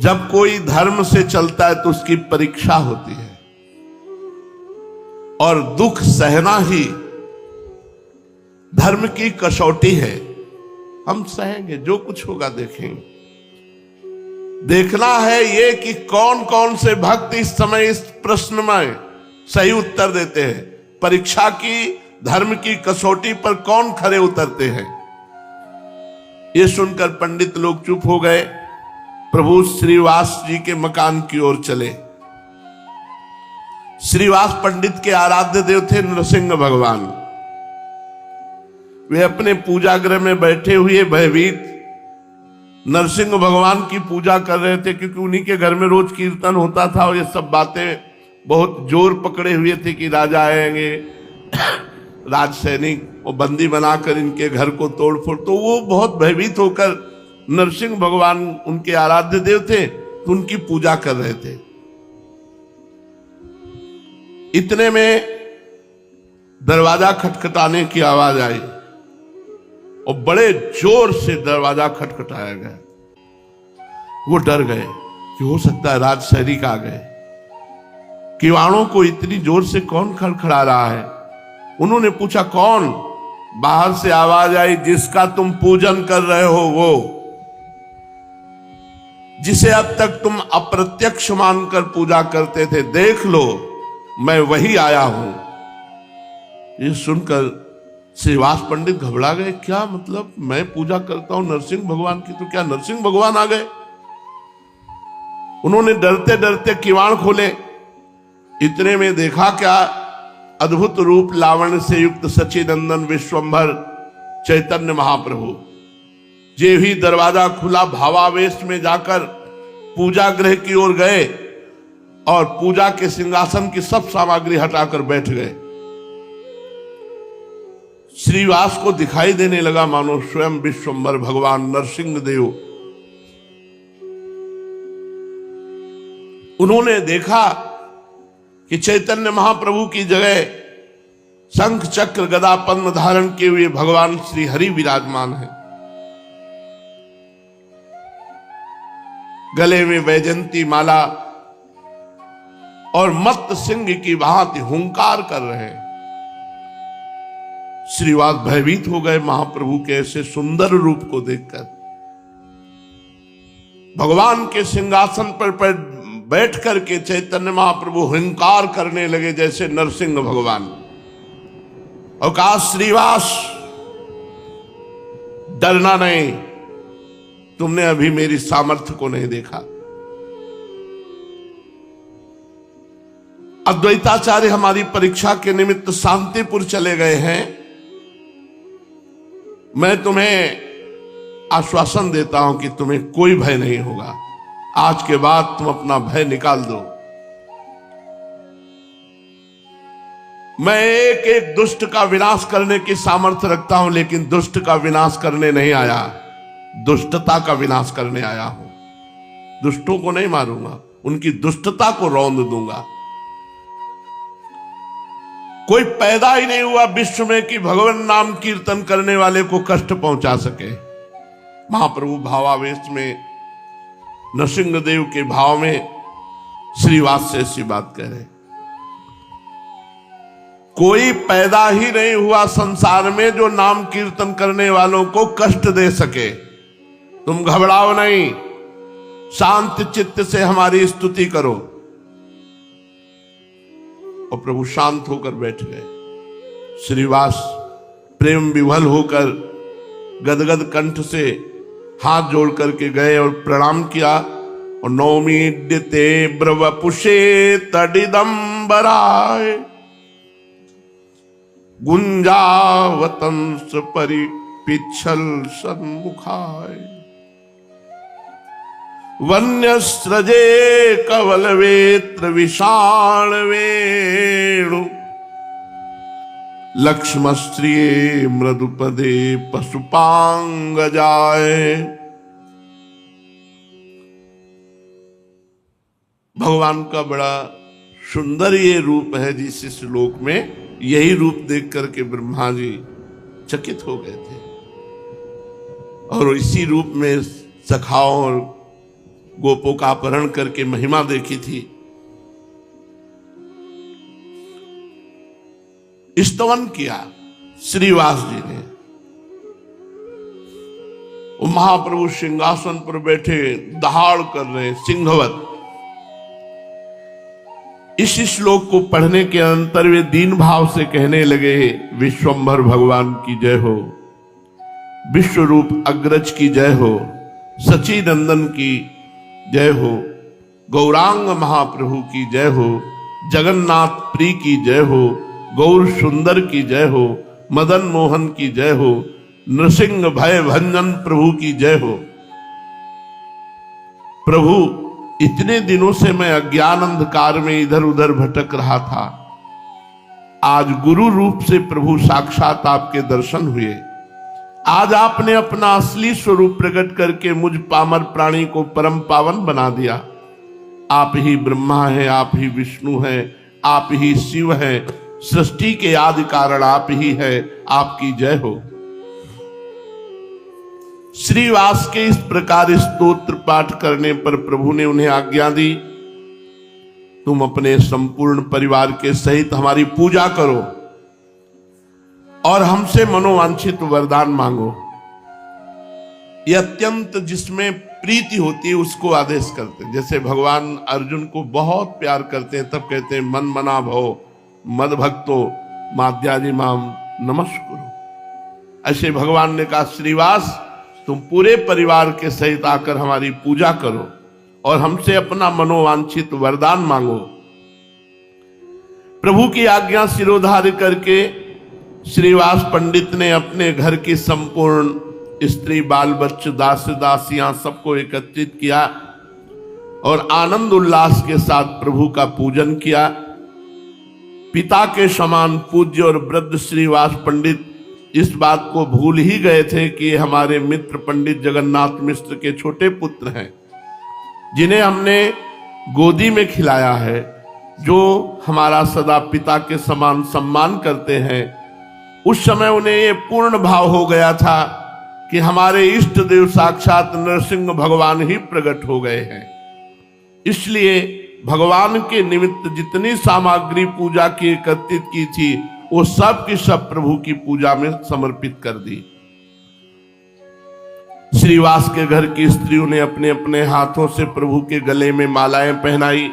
जब कोई धर्म से चलता है तो उसकी परीक्षा होती है, और दुख सहना ही धर्म की कसौटी है। हम सहेंगे, जो कुछ होगा देखेंगे। देखना है ये कि कौन कौन से भक्त इस समय इस प्रश्न में सही उत्तर देते हैं। परीक्षा की, धर्म की कसौटी पर कौन खरे उतरते हैं। ये सुनकर पंडित लोग चुप हो गए। प्रभु श्रीवास जी के मकान की ओर चले। श्रीवास पंडित के आराध्य देव थे नरसिंह भगवान। वे अपने पूजा गृह में बैठे हुए भयभीत नरसिंह भगवान की पूजा कर रहे थे, क्योंकि उन्हीं के घर में रोज कीर्तन होता था और ये सब बातें बहुत जोर पकड़े हुए थे कि राजा आएंगे, राज सैनिक और बंदी बनाकर इनके घर को तोड़फोड़। तो वो बहुत भयभीत होकर, नरसिंह भगवान उनके आराध्य देव थे तो उनकी पूजा कर रहे थे। इतने में दरवाजा खटखटाने की आवाज आई और बड़े जोर से दरवाजा खटखटाया गया। वो डर गए कि हो सकता है राज सैनिक आ गए। किवाड़ों को इतनी जोर से कौन खड़खड़ा रहा है? उन्होंने पूछा, कौन? बाहर से आवाज आई, जिसका तुम पूजन कर रहे हो, वो जिसे अब तक तुम अप्रत्यक्ष मानकर पूजा करते थे, देख लो मैं वही आया हूं। ये सुनकर श्रीवास पंडित घबरा गए। क्या मतलब? मैं पूजा करता हूं नरसिंह भगवान की, तो क्या नरसिंह भगवान आ गए? उन्होंने डरते डरते किवाड़ खोले। इतने में देखा क्या, अद्भुत रूप लावण्य से युक्त सच्चिदंदन विश्वंभर चैतन्य महाप्रभु जे भी दरवाजा खुला, भावावेश में जाकर पूजा गृह की ओर गए और पूजा के सिंहासन की सब सामग्री हटाकर बैठ गए। श्रीवास को दिखाई देने लगा मानो स्वयं विश्वंभर भगवान नरसिंह देव। उन्होंने देखा कि चैतन्य महाप्रभु की जगह शंख चक्र गदा पद्म धारण किए हुए भगवान श्री हरि विराजमान है। गले में वैजंती माला और मत्त सिंह की भांति हुंकार कर रहे हैं। श्रीवास भयभीत हो गए महाप्रभु के ऐसे सुंदर रूप को देखकर। भगवान के सिंहासन पर बैठ करके चैतन्य महाप्रभु हुंकार करने लगे जैसे नरसिंह भगवान। और कहा, श्रीवास डरना नहीं, तुमने अभी मेरी सामर्थ्य को नहीं देखा। अद्वैताचार्य हमारी परीक्षा के निमित्त शांतिपुर चले गए हैं। मैं तुम्हें आश्वासन देता हूं कि तुम्हें कोई भय नहीं होगा। आज के बाद तुम अपना भय निकाल दो। मैं एक एक दुष्ट का विनाश करने की सामर्थ्य रखता हूं, लेकिन दुष्ट का विनाश करने नहीं आया, दुष्टता का विनाश करने आया हूं। दुष्टों को नहीं मारूंगा, उनकी दुष्टता को रौंद दूंगा। कोई पैदा ही नहीं हुआ विश्व में कि भगवान नाम कीर्तन करने वाले को कष्ट पहुंचा सके। महाप्रभु भावावेश में, नरसिंह देव के भाव में श्रीवास से ऐसी बात कह रहे। कोई पैदा ही नहीं हुआ संसार में जो नाम कीर्तन करने वालों को कष्ट दे सके। तुम घबराओ नहीं, शांत चित्त से हमारी स्तुति करो। और प्रभु शांत होकर बैठ गए। श्रीवास प्रेम विभल होकर गदगद कंठ से हाथ जोड़ करके गए और प्रणाम किया। और नौमीड्यते ब्रवपुषे तडिदंबराय गुंजावतंस परिपिच्छल सन्मुखाय वन्यस्रजे कवल वेत्र विषाण वेणु लक्ष्मश्रिये मृदुपदे पशुपांग जाए। भगवान का बड़ा सुंदर ये रूप है जिस श्लोक में, यही रूप देख करके ब्रह्मा जी चकित हो गए थे और इसी रूप में सखाओं और गोपों का अपहरण करके महिमा देखी थी। स्तवन किया श्रीवास जी ने। वो महाप्रभु सिंहासन पर बैठे दहाड़ कर रहे सिंहवत। इस श्लोक को पढ़ने के अंतर वे दीन भाव से कहने लगे, विश्वंभर भगवान की जय हो, विश्व रूप अग्रज की जय हो, सच्चिदानंद की जय हो, गौरांग महाप्रभु की जय हो, जगन्नाथ प्रिय की जय हो, गौर सुंदर की जय हो, मदन मोहन की जय हो, नृसिंह भय भंजन प्रभु की जय हो। प्रभु, इतने दिनों से मैं अज्ञान अंधकार में इधर उधर भटक रहा था, आज गुरु रूप से प्रभु साक्षात आपके दर्शन हुए। आज आपने अपना असली स्वरूप प्रकट करके मुझ पामर प्राणी को परम पावन बना दिया। आप ही ब्रह्मा हैं, आप ही विष्णु हैं, आप ही शिव हैं, सृष्टि के आदि कारण आप ही है, आपकी जय हो। श्रीवास के इस प्रकार स्तोत्र पाठ करने पर प्रभु ने उन्हें आज्ञा दी, तुम अपने संपूर्ण परिवार के सहित हमारी पूजा करो और हमसे मनोवांछित वरदान मांगो। यह अत्यंत जिसमें प्रीति होती है उसको आदेश करते हैं। जैसे भगवान अर्जुन को बहुत प्यार करते हैं, तब कहते हैं मन मना भव मद भक्तो माद्याजी माम नमस्कुरु। ऐसे भगवान ने कहा, श्रीवास तुम पूरे परिवार के सहित आकर हमारी पूजा करो और हमसे अपना मनोवांछित वरदान मांगो। प्रभु की आज्ञा सिरोधार्य करके श्रीवास पंडित ने अपने घर की संपूर्ण स्त्री बाल बच्चे दास दासियां सबको एकत्रित किया और आनंद उल्लास के साथ प्रभु का पूजन किया। पिता के समान पूज्य और वृद्ध श्रीवास पंडित इस बात को भूल ही गए थे कि हमारे मित्र पंडित जगन्नाथ मिश्र के छोटे पुत्र हैं, जिन्हें हमने गोदी में खिलाया है, जो हमारा सदा पिता के समान सम्मान करते हैं। उस समय उन्हें ये पूर्ण भाव हो गया था कि हमारे इष्ट देव साक्षात नरसिंह भगवान ही प्रकट हो गए हैं। इसलिए भगवान के निमित्त जितनी सामग्री पूजा की एकत्रित की थी वो सब की सब प्रभु की पूजा में समर्पित कर दी। श्रीवास के घर की स्त्रियों ने अपने अपने हाथों से प्रभु के गले में मालाएं पहनाई,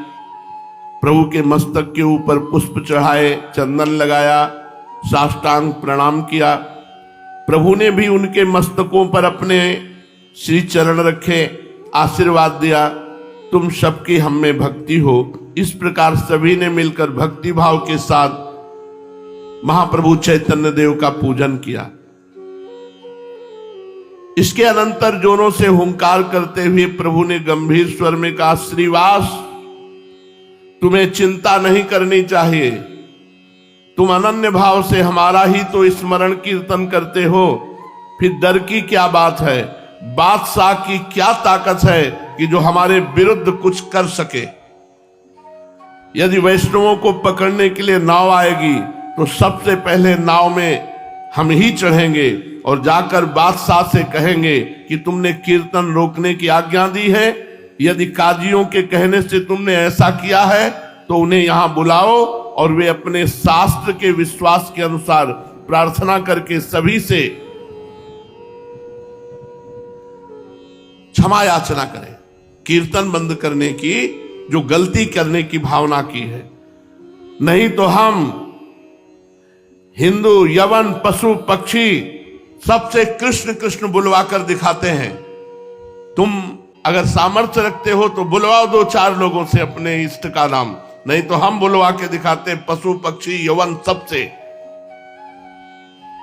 प्रभु के मस्तक के ऊपर पुष्प चढ़ाए, चंदन लगाया, साष्टांग प्रणाम किया। प्रभु ने भी उनके मस्तकों पर अपने श्री चरण रखे, आशीर्वाद दिया, तुम सबकी हम में भक्ति हो। इस प्रकार सभी ने मिलकर भक्ति भाव के साथ महाप्रभु चैतन्य देव का पूजन किया। इसके अनंतर जोरों से हुंकार करते हुए प्रभु ने गंभीर स्वर में कहा, श्रीवास तुम्हें चिंता नहीं करनी चाहिए, तुम अनन्य भाव से हमारा ही तो स्मरण कीर्तन करते हो, फिर डर की क्या बात है। बादशाह की क्या ताकत है कि जो हमारे विरुद्ध कुछ कर सके। यदि वैष्णवों को पकड़ने के लिए नाव आएगी तो सबसे पहले नाव में हम ही चढ़ेंगे और जाकर बादशाह से कहेंगे कि तुमने कीर्तन रोकने की आज्ञा दी है। यदि काजियों के कहने से तुमने ऐसा किया है तो उन्हें यहां बुलाओ और वे अपने शास्त्र के विश्वास के अनुसार प्रार्थना करके सभी से क्षमा याचना करें। कीर्तन बंद करने की, जो गलती करने की भावना की है, नहीं तो हम हिंदू यवन पशु पक्षी सबसे कृष्ण कृष्ण बुलवा कर दिखाते हैं। तुम अगर सामर्थ्य रखते हो तो बुलवाओ दो चार लोगों से अपने इष्ट का नाम, नहीं तो हम बुलवा के दिखाते पशु पक्षी यवन सबसे।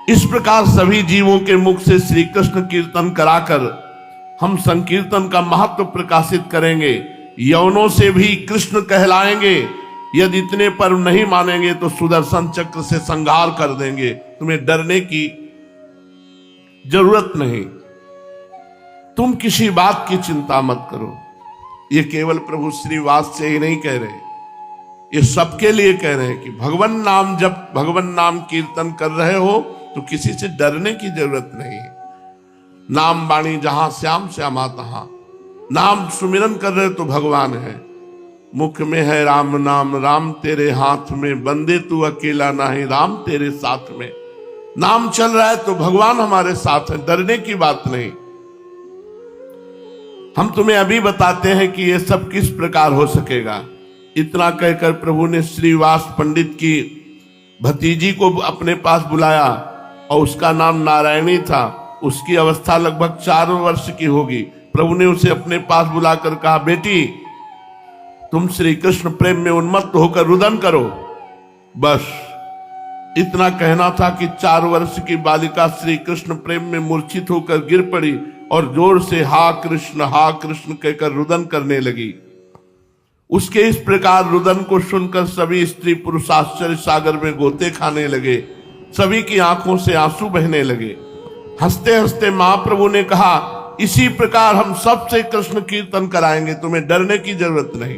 इस प्रकार सभी जीवों के मुख से श्री कृष्ण कीर्तन कराकर हम संकीर्तन का महत्व प्रकाशित करेंगे। यवनों से भी कृष्ण कहलाएंगे, यदि इतने पर नहीं मानेंगे तो सुदर्शन चक्र से संहार कर देंगे, तुम्हें डरने की जरूरत नहीं, तुम किसी बात की चिंता मत करो। ये केवल प्रभु श्रीवास से ही नहीं कह रहे, ये सबके लिए कह रहे हैं कि भगवान नाम, जब भगवान नाम कीर्तन कर रहे हो तो किसी से डरने की जरूरत नहीं है। नाम वाणी जहां श्याम श्यामा तहां, नाम सुमिरन कर रहे तो भगवान है। मुख में है राम नाम, राम तेरे हाथ में, बंदे तू अकेला नहीं, राम तेरे साथ में। नाम चल रहा है तो भगवान हमारे साथ है, डरने की बात नहीं। हम तुम्हें अभी बताते हैं कि यह सब किस प्रकार हो सकेगा। इतना कहकर प्रभु ने श्रीवास पंडित की भतीजी को अपने पास बुलाया और उसका नाम नारायणी था। उसकी अवस्था लगभग 4 वर्ष की होगी। प्रभु ने उसे अपने पास बुलाकर कहा, बेटी तुम श्री कृष्ण प्रेम में उन्मत्त होकर रुदन करो। बस इतना कहना था कि 4 वर्ष की बालिका श्री कृष्ण प्रेम में मूर्छित होकर गिर पड़ी और जोर से हा कृष्ण कहकर रुदन करने लगी। उसके इस प्रकार रुदन को सुनकर सभी स्त्री पुरुष आश्चर्य सागर में गोते खाने लगे। सभी की आंखों से आंसू बहने लगे। हंसते हंसते महाप्रभु ने कहा, इसी प्रकार हम सबसे कृष्ण कीर्तन कराएंगे, तुम्हें डरने की जरूरत नहीं।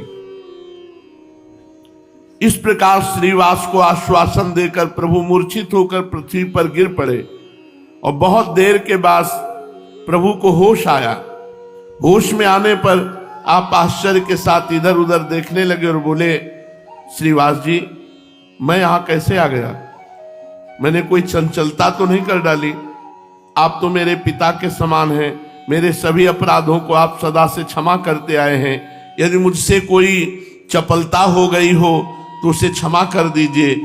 इस प्रकार श्रीवास को आश्वासन देकर प्रभु मूर्छित होकर पृथ्वी पर गिर पड़े और बहुत देर के बाद प्रभु को होश आया। होश में आने पर आप आश्चर्य के साथ इधर उधर देखने लगे और बोले, श्रीवास जी मैं यहां कैसे आ गया? मैंने कोई चंचलता तो नहीं कर डाली? आप तो मेरे पिता के समान हैं, मेरे सभी अपराधों को आप सदा से क्षमा करते आए हैं। यदि मुझसे कोई चपलता हो गई हो तो उसे क्षमा कर दीजिए।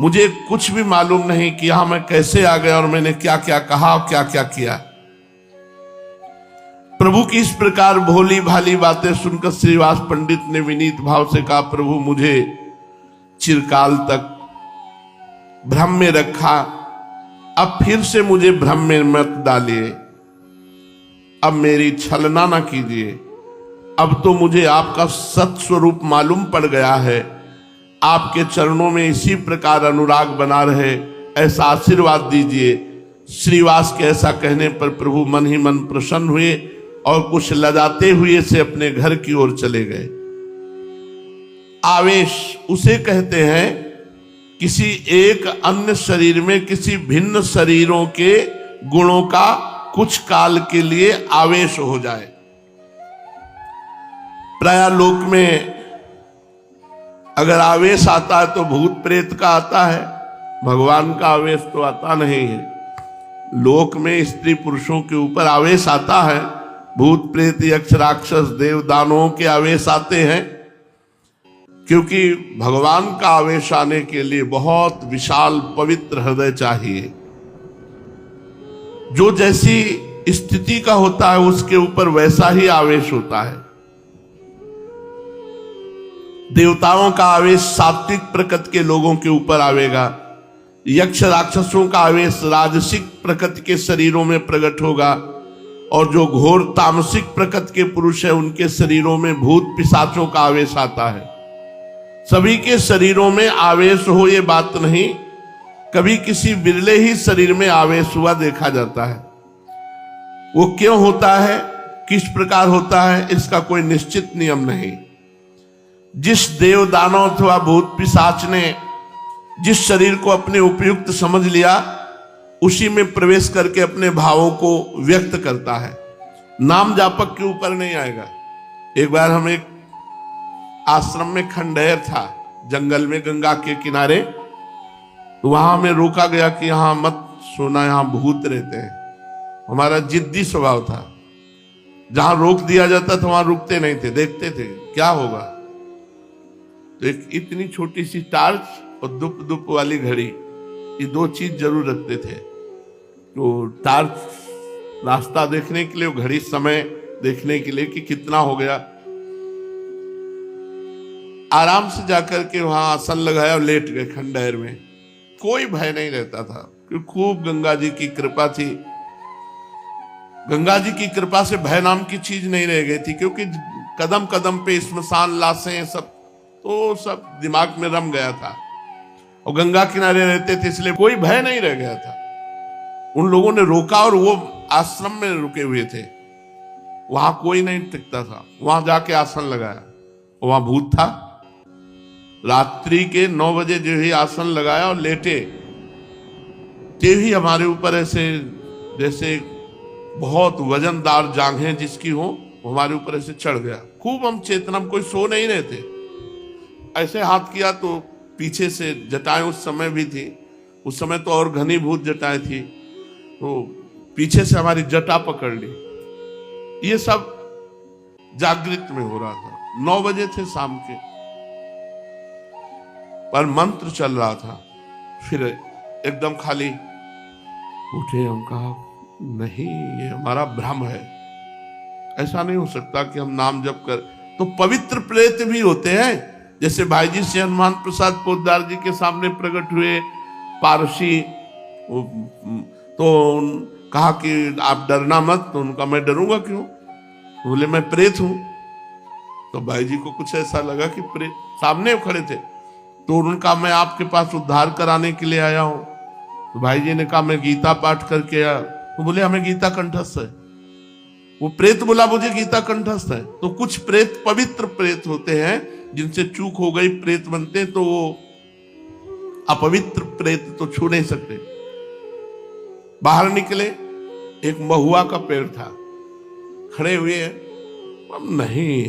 मुझे कुछ भी मालूम नहीं कि यहां मैं कैसे आ गया और मैंने क्या क्या कहा और क्या क्या किया। प्रभु की इस प्रकार भोली भाली बातें सुनकर श्रीवास पंडित ने विनीत भाव से कहा, प्रभु मुझे चिरकाल तक भ्रम में रखा, अब फिर से मुझे भ्रम में मत डालिए, अब मेरी छलना ना कीजिए। अब तो मुझे आपका सत स्वरूप मालूम पड़ गया है। आपके चरणों में इसी प्रकार अनुराग बना रहे, ऐसा आशीर्वाद दीजिए। श्रीवास के ऐसा कहने पर प्रभु मन ही मन प्रसन्न हुए और कुछ लजाते हुए से अपने घर की ओर चले गए। आवेश उसे कहते हैं किसी एक अन्य शरीर में किसी भिन्न शरीरों के गुणों का कुछ काल के लिए आवेश हो जाए। प्राय लोक में अगर आवेश आता है तो भूत प्रेत का आता है, भगवान का आवेश तो आता नहीं है। लोक में स्त्री पुरुषों के ऊपर आवेश आता है, भूत प्रेत यक्ष राक्षस देव दानवों के आवेश आते हैं, क्योंकि भगवान का आवेश आने के लिए बहुत विशाल पवित्र हृदय चाहिए। जो जैसी स्थिति का होता है उसके ऊपर वैसा ही आवेश होता है। देवताओं का आवेश सात्विक प्रकृति के लोगों के ऊपर आवेगा, यक्ष राक्षसों का आवेश राजसिक प्रकृति के शरीरों में प्रकट होगा, और जो घोर तामसिक प्रकृति के पुरुष है उनके शरीरों में भूत पिशाचों का आवेश आता है। सभी के शरीरों में आवेश हो ये बात नहीं, कभी किसी बिरले ही शरीर में आवेश हुआ देखा जाता है। वो क्यों होता है, किस प्रकार होता है, इसका कोई निश्चित नियम नहीं। जिस देव दानव अथवा भूत पिशाच ने जिस शरीर को अपने उपयुक्त समझ लिया उसी में प्रवेश करके अपने भावों को व्यक्त करता है, नाम जापक के ऊपर नहीं आएगा। एक बार हम एक आश्रम में खंडहर था जंगल में गंगा के किनारे, तो वहां में रोका गया कि यहां मत सोना, यहां भूत रहते हैं। हमारा जिद्दी स्वभाव था, जहां रोक दिया जाता था वहां रुकते नहीं थे, देखते थे क्या होगा। तो एक इतनी छोटी सी टार्च और दुप दुप वाली घड़ी, ये 2 चीज जरूर रखते थे। तो टार्च रास्ता देखने के लिए, घड़ी समय देखने के लिए कि कितना हो गया। आराम से जाकर के वहां आसन लगाया और लेट गए खंडहर में। कोई भय नहीं रहता था क्योंकि खूब गंगा जी की कृपा थी। गंगा जी की कृपा से भय नाम की चीज नहीं रह गई थी, क्योंकि कदम कदम पे स्मशान लाशें सब तो सब दिमाग में रम गया था। और गंगा किनारे रहते थे इसलिए कोई भय नहीं रह गया था। उन लोगों ने रोका और वो आश्रम में रुके हुए थे, वहां कोई नहीं टिकता था। वहां जाके आसन लगाया, वहां भूत था। रात्रि के 9 बजे जो ही आसन लगाया और लेटे, ते ही हमारे ऊपर ऐसे जैसे बहुत वजनदार जांघें जिसकी हो, हमारे ऊपर ऐसे चढ़ गया। खूब हम चेतना, कोई सो नहीं रहे थे। ऐसे हाथ किया तो पीछे से जटाएं उस समय भी थी, उस समय तो और घनीभूत जटाएं थी, तो पीछे से हमारी जटा पकड़ ली। ये सब जागृत में हो रहा था। 9 बजे थे शाम के, पर मंत्र चल रहा था। फिर एकदम खाली उठे, हम कहा नहीं, ये हमारा भ्रम है, ऐसा नहीं हो सकता कि हम नाम जप कर। तो पवित्र प्रेत भी होते हैं, जैसे भाई जी से हनुमान प्रसाद पोद्दार जी के सामने प्रकट हुए पारसी, तो कहा कि आप डरना मत। तो उनका मैं डरूंगा क्यों? बोले मैं प्रेत हूं। तो भाई जी को कुछ ऐसा लगा कि प्रेत सामने खड़े थे, तो उनका मैं आपके पास उद्धार कराने के लिए आया हूं। तो भाई जी ने कहा मैं गीता पाठ करके आया। तो बोले हमें गीता कंठस्थ है। वो प्रेत बोला मुझे गीता कंठस्थ है। तो कुछ प्रेत पवित्र प्रेत होते हैं, जिनसे चूक हो गई प्रेत बनते, तो वो अपवित्र प्रेत तो छू नहीं सकते। बाहर निकले, एक महुआ का पेड़ था, खड़े हुए हैं, नहीं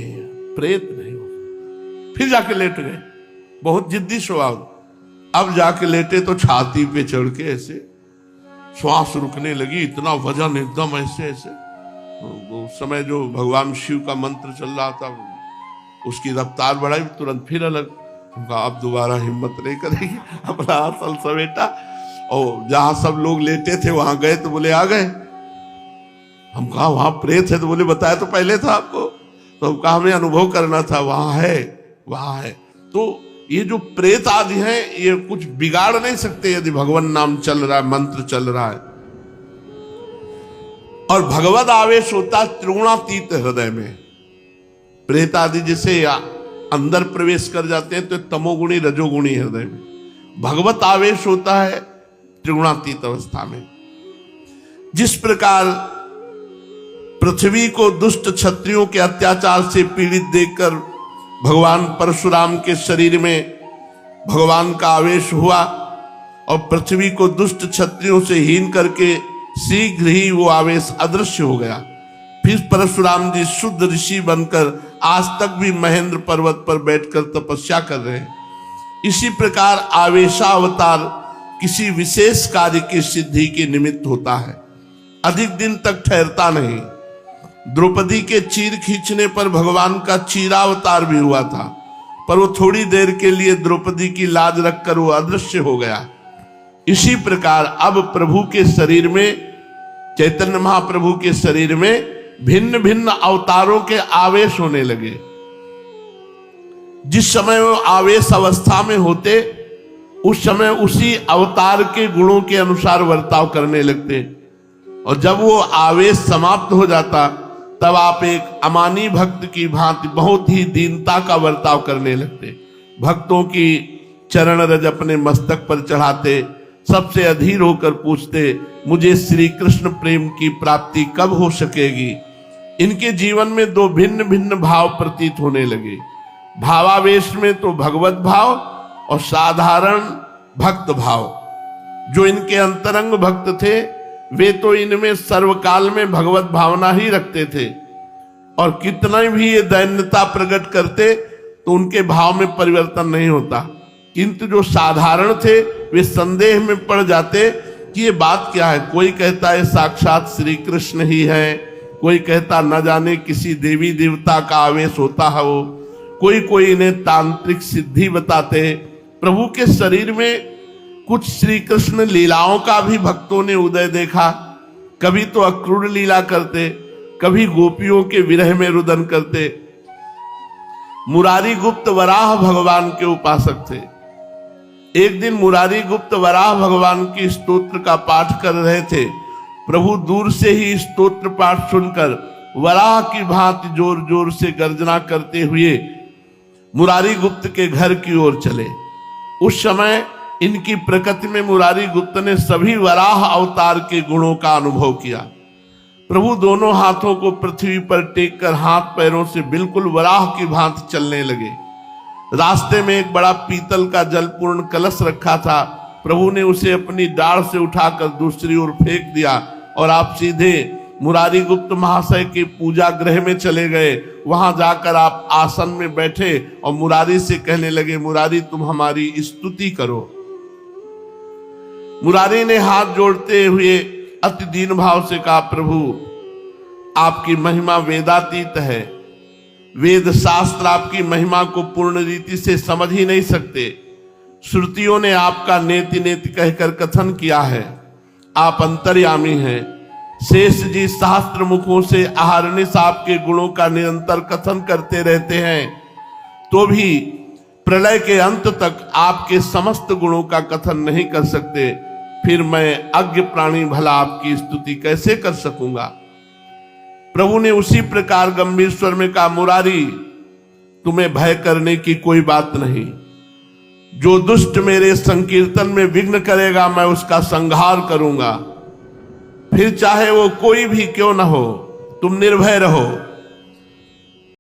प्रेत नहीं हो। फिर जाके लेट गए, बहुत जिद्दी स्वभाव। अब जाके लेटे तो छाती पे चढ़ के ऐसे श्वास रुकने लगी, इतना वजन एकदम ऐसे ऐसे। उस समय जो भगवान शिव का मंत्र चल रहा था, उसकी रफ्तार बढ़ाई, तुरंत फिर अलग। अब दोबारा हिम्मत नहीं करेगी, अपना आसन समेटा और जहां सब लोग लेटे थे वहां गए। तो बोले आ गए। हम कहा वहां प्रेत है? तो बोले बताया तो पहले था आपको। तो हम कहा हमें अनुभव करना था, वहां है, वहां है। तो ये जो प्रेत आदि हैं, ये कुछ बिगाड़ नहीं सकते यदि भगवान नाम चल रहा है, मंत्र चल रहा है। और भगवत आवेश होता त्रिगुणातीत हृदय में। प्रेत आदि जैसे अंदर प्रवेश कर जाते हैं तो तमोगुणी रजोगुणी हृदय में। भगवत आवेश होता है त्रिगुणातीत अवस्था में। जिस प्रकार पृथ्वी को दुष्ट क्षत्रियों के अत्याचार से पीड़ित देखकर भगवान परशुराम के शरीर में भगवान का आवेश हुआ और पृथ्वी को दुष्ट क्षत्रियों से हीन करके शीघ्र ही वो आवेश अदृश्य हो गया। फिर परशुराम जी शुद्ध ऋषि बनकर आज तक भी महेंद्र पर्वत पर बैठकर तपस्या कर रहे हैं। इसी प्रकार आवेशावतार किसी विशेष कार्य की सिद्धि के निमित्त होता है, अधिक दिन तक ठहरता नहीं। द्रौपदी के चीर खींचने पर भगवान का चीरावतार भी हुआ था, पर वो थोड़ी देर के लिए द्रौपदी की लाज रखकर वो अदृश्य हो गया। इसी प्रकार अब प्रभु के शरीर में, चैतन्य महाप्रभु के शरीर में भिन्न भिन्न अवतारों के आवेश होने लगे। जिस समय वो आवेश अवस्था में होते, उस समय उसी अवतार के गुणों के अनुसार वर्ताव करने लगते, और जब वो आवेश समाप्त हो जाता तब आप एक अमानी भक्त की भांति बहुत ही दीनता का वर्ताव करने लगते। भक्तों की चरण रज अपने मस्तक पर चढ़ाते, सबसे अधीर होकर पूछते, मुझे श्री कृष्ण प्रेम की प्राप्ति कब हो सकेगी। इनके जीवन में दो भिन्न भिन्न भाव प्रतीत होने लगे। भावावेश में तो भगवत भाव और साधारण भक्त भाव। जो इनके अंतरंग भक्त थे वे तो इनमें सर्वकाल में भगवत भावना ही रखते थे, और कितना भी ये दैन्यता प्रकट करते तो उनके भाव में परिवर्तन नहीं होता। किंतु जो साधारण थे वे संदेह में पड़ जाते कि ये बात क्या है। कोई कहता है साक्षात श्री कृष्ण ही है, कोई कहता न जाने किसी देवी देवता का आवेश होता है वो, कोई इन्हें तांत्रिक सिद्धि बताते। प्रभु के शरीर में कुछ श्री कृष्ण लीलाओं का भी भक्तों ने उदय देखा। कभी तो अक्रूर लीला करते, कभी गोपियों के विरह में रुदन करते। मुरारी गुप्त वराह भगवान के उपासक थे। एक दिन मुरारी गुप्त वराह भगवान की स्तोत्र का पाठ कर रहे थे। प्रभु दूर से ही स्तोत्र पाठ सुनकर वराह की भांति जोर जोर से गर्जना करते हुए मुरारी गुप्त के घर की ओर चले। उस समय इनकी प्रकृति में मुरारी गुप्त ने सभी वराह अवतार के गुणों का अनुभव किया। प्रभु दोनों हाथों को पृथ्वी पर टेक कर हाथ पैरों से बिल्कुल वराह की भांति चलने लगे। रास्ते में एक बड़ा पीतल का जलपूर्ण कलश रखा था। प्रभु ने उसे अपनी डाढ़ से उठाकर दूसरी ओर फेंक दिया और आप सीधे मुरारी गुप्त महाशय के पूजा गृह में चले गए। वहां जाकर आप आसन में बैठे और मुरारी से कहने लगे, मुरारी तुम हमारी स्तुति करो। मुरारी ने हाथ जोड़ते हुए अति दीन भाव से कहा, प्रभु आपकी महिमा वेदातीत है। वेद शास्त्र आपकी महिमा को पूर्ण रीति से समझ ही नहीं सकते। श्रुतियों ने आपका नेति नेति कहकर कथन किया है। आप अंतर्यामी हैं। शेष जी सहस्त्र मुखों से अहर्निश आपके गुणों का निरंतर कथन करते रहते हैं, तो भी प्रलय के अंत तक आपके समस्त गुणों का कथन नहीं कर सकते। फिर मैं अज्ञ प्राणी भला आपकी स्तुति कैसे कर सकूंगा। प्रभु ने उसी प्रकार गंभीर स्वर में कहा, मुरारी तुम्हें भय करने की कोई बात नहीं। जो दुष्ट मेरे संकीर्तन में विघ्न करेगा मैं उसका संहार करूंगा। फिर चाहे वो कोई भी क्यों न हो, तुम निर्भय रहो।